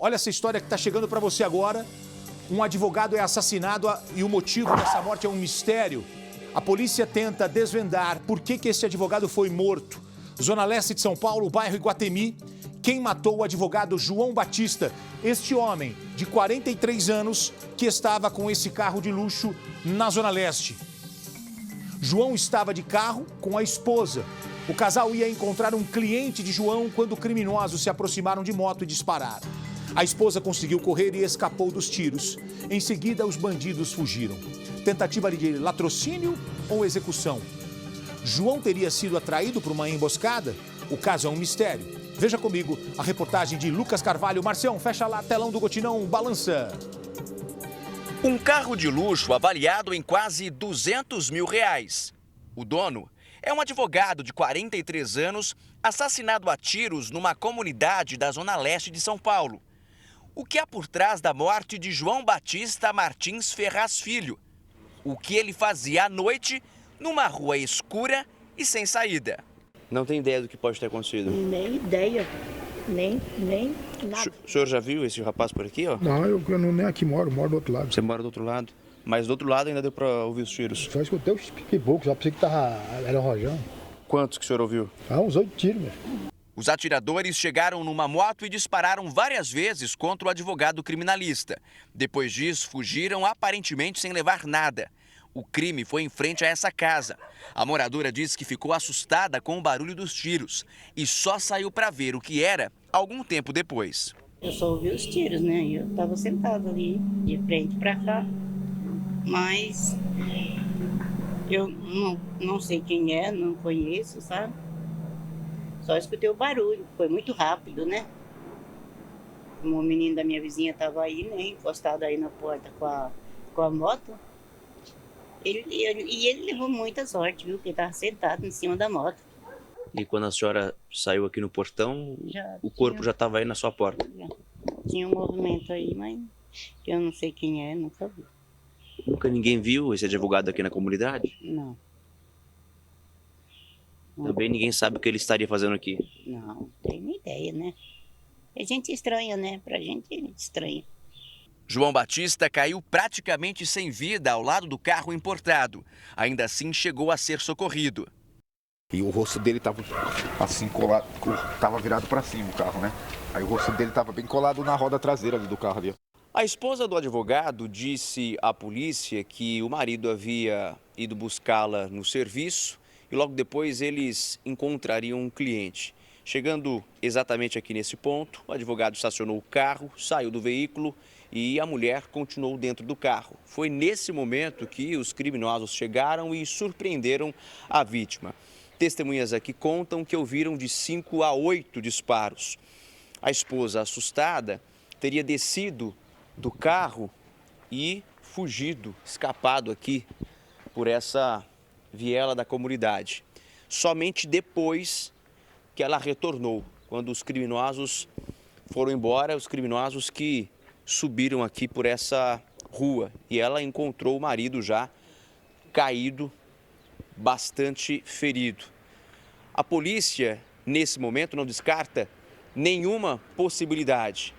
Olha essa história que está chegando para você agora. Um advogado é assassinado e o motivo dessa morte é um mistério. A polícia tenta desvendar por que esse advogado foi morto. Zona Leste de São Paulo, bairro Iguatemi. Quem matou o advogado João Batista? Este homem, de 43 anos, que estava com esse carro de luxo na Zona Leste. João estava de carro com a esposa. O casal ia encontrar um cliente de João quando criminosos se aproximaram de moto e dispararam. A esposa conseguiu correr e escapou dos tiros. Em seguida, os bandidos fugiram. Tentativa de latrocínio ou execução? João teria sido atraído por uma emboscada? O caso é um mistério. Veja comigo a reportagem de Lucas Carvalho. Marcião, fecha lá, telão do Gotinão, balança. Um carro de luxo avaliado em quase R$200 mil. O dono é um advogado de 43 anos, assassinado a tiros numa comunidade da Zona Leste de São Paulo. O que há por trás da morte de João Batista Martins Ferraz Filho? O que ele fazia à noite numa rua escura e sem saída? Não tem ideia do que pode ter acontecido? Nem ideia, nem nada. O senhor já viu esse rapaz por aqui, ó? Não, eu não nem aqui moro do outro lado. Você mora do outro lado? Mas do outro lado ainda deu pra ouvir os tiros? Só escutei os piquebocos, já pensei que era um rojão. Quantos que o senhor ouviu? Uns 8 tiros, meu. Os atiradores chegaram numa moto e dispararam várias vezes contra o advogado criminalista. Depois disso, fugiram aparentemente sem levar nada. O crime foi em frente a essa casa. A moradora disse que ficou assustada com o barulho dos tiros e só saiu para ver o que era algum tempo depois. Eu só ouvi os tiros, né? Eu estava sentado ali, de frente para cá. Mas eu não sei quem é, não conheço, sabe? Só escutei o barulho, foi muito rápido, né? Um menino da minha vizinha estava aí, né? Encostado aí na porta com a moto. Ele levou muita sorte, viu? Porque estava sentado em cima da moto. E quando a senhora saiu aqui no portão, o corpo já estava aí na sua porta? Tinha um movimento aí, mas eu não sei quem é, nunca vi. Nunca ninguém viu esse advogado aqui na comunidade? Não. Também ninguém sabe o que ele estaria fazendo aqui? Não tenho ideia, né? É gente estranha, né? Pra gente é estranha. João Batista caiu praticamente sem vida ao lado do carro importado. Ainda assim, chegou a ser socorrido. E o rosto dele estava assim colado, estava virado para cima o carro, né? Aí o rosto dele estava bem colado na roda traseira ali do carro ali. A esposa do advogado disse à polícia que o marido havia ido buscá-la no serviço e logo depois eles encontrariam um cliente. Chegando exatamente aqui nesse ponto, o advogado estacionou o carro, saiu do veículo e a mulher continuou dentro do carro. Foi nesse momento que os criminosos chegaram e surpreenderam a vítima. Testemunhas aqui contam que ouviram de 5 a 8 disparos. A esposa, assustada, teria descido do carro e fugido, escapado aqui por essa viela da comunidade. Somente depois que ela retornou, quando os criminosos foram embora, os criminosos que subiram aqui por essa rua. E ela encontrou o marido já caído, bastante ferido. A polícia, nesse momento, não descarta nenhuma possibilidade.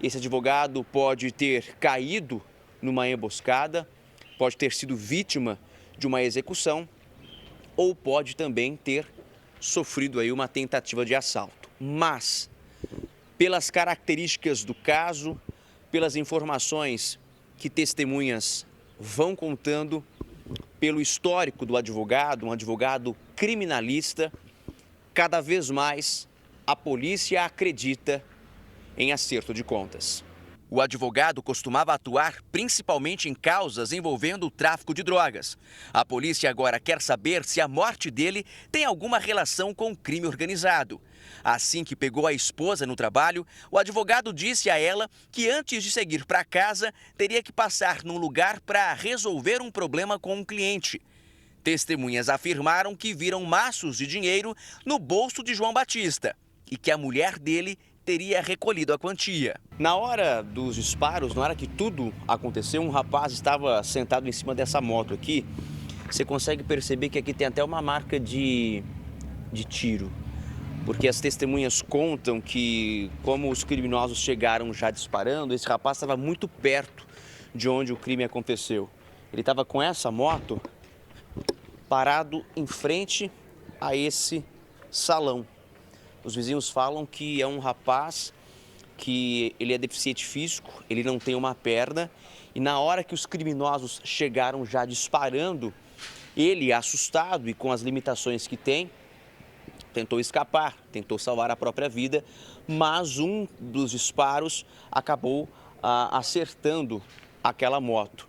Esse advogado pode ter caído numa emboscada, pode ter sido vítima de uma execução ou pode também ter sofrido aí uma tentativa de assalto. Mas, pelas características do caso, pelas informações que testemunhas vão contando, pelo histórico do advogado, um advogado criminalista, cada vez mais a polícia acredita em acerto de contas. O advogado costumava atuar principalmente em causas envolvendo o tráfico de drogas. A polícia agora quer saber se a morte dele tem alguma relação com o crime organizado. Assim que pegou a esposa no trabalho, o advogado disse a ela que antes de seguir para casa, teria que passar num lugar para resolver um problema com um cliente. Testemunhas afirmaram que viram maços de dinheiro no bolso de João Batista e que a mulher dele teria recolhido a quantia. Na hora dos disparos, na hora que tudo aconteceu, um rapaz estava sentado em cima dessa moto aqui. Você consegue perceber que aqui tem até uma marca de tiro. porque as testemunhas contam que, como os criminosos chegaram já disparando, esse rapaz estava muito perto de onde o crime aconteceu. Ele estava com essa moto parado em frente a esse salão. Os vizinhos falam que é um rapaz que ele é deficiente físico, ele não tem uma perna, e na hora que os criminosos chegaram já disparando, ele, assustado e com as limitações que tem, tentou escapar, tentou salvar a própria vida, mas um dos disparos acabou acertando aquela moto.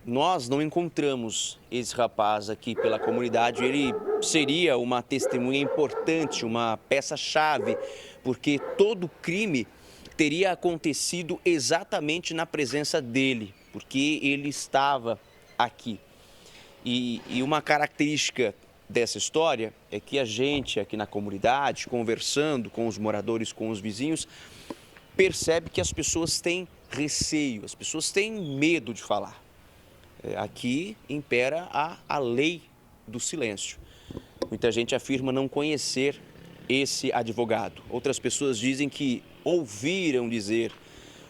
Nós não encontramos esse rapaz aqui pela comunidade, ele seria uma testemunha importante, uma peça-chave, porque todo crime teria acontecido exatamente na presença dele, porque ele estava aqui. E uma característica dessa história é que a gente aqui na comunidade, conversando com os moradores, com os vizinhos, percebe que as pessoas têm receio, as pessoas têm medo de falar. Aqui impera a lei do silêncio. Muita gente afirma não conhecer esse advogado. Outras pessoas dizem que ouviram dizer.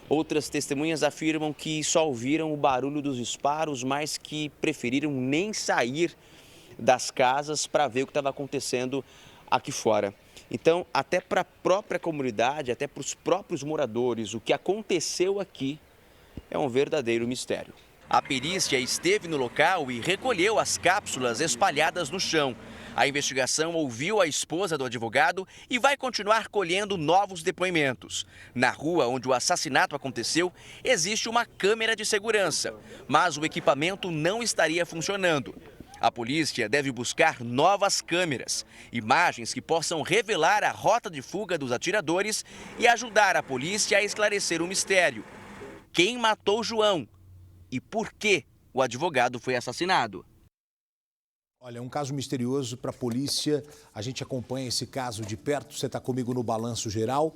Outras testemunhas afirmam que só ouviram o barulho dos disparos, mas que preferiram nem sair das casas para ver o que estava acontecendo aqui fora. Então, até para a própria comunidade, até para os próprios moradores, o que aconteceu aqui é um verdadeiro mistério. A perícia esteve no local e recolheu as cápsulas espalhadas no chão. A investigação ouviu a esposa do advogado e vai continuar colhendo novos depoimentos. Na rua onde o assassinato aconteceu, existe uma câmera de segurança, mas o equipamento não estaria funcionando. A polícia deve buscar novas câmeras, imagens que possam revelar a rota de fuga dos atiradores e ajudar a polícia a esclarecer o mistério. Quem matou João? E por que o advogado foi assassinado? Olha, é um caso misterioso para a polícia. A gente acompanha esse caso de perto. Você está comigo no Balanço Geral.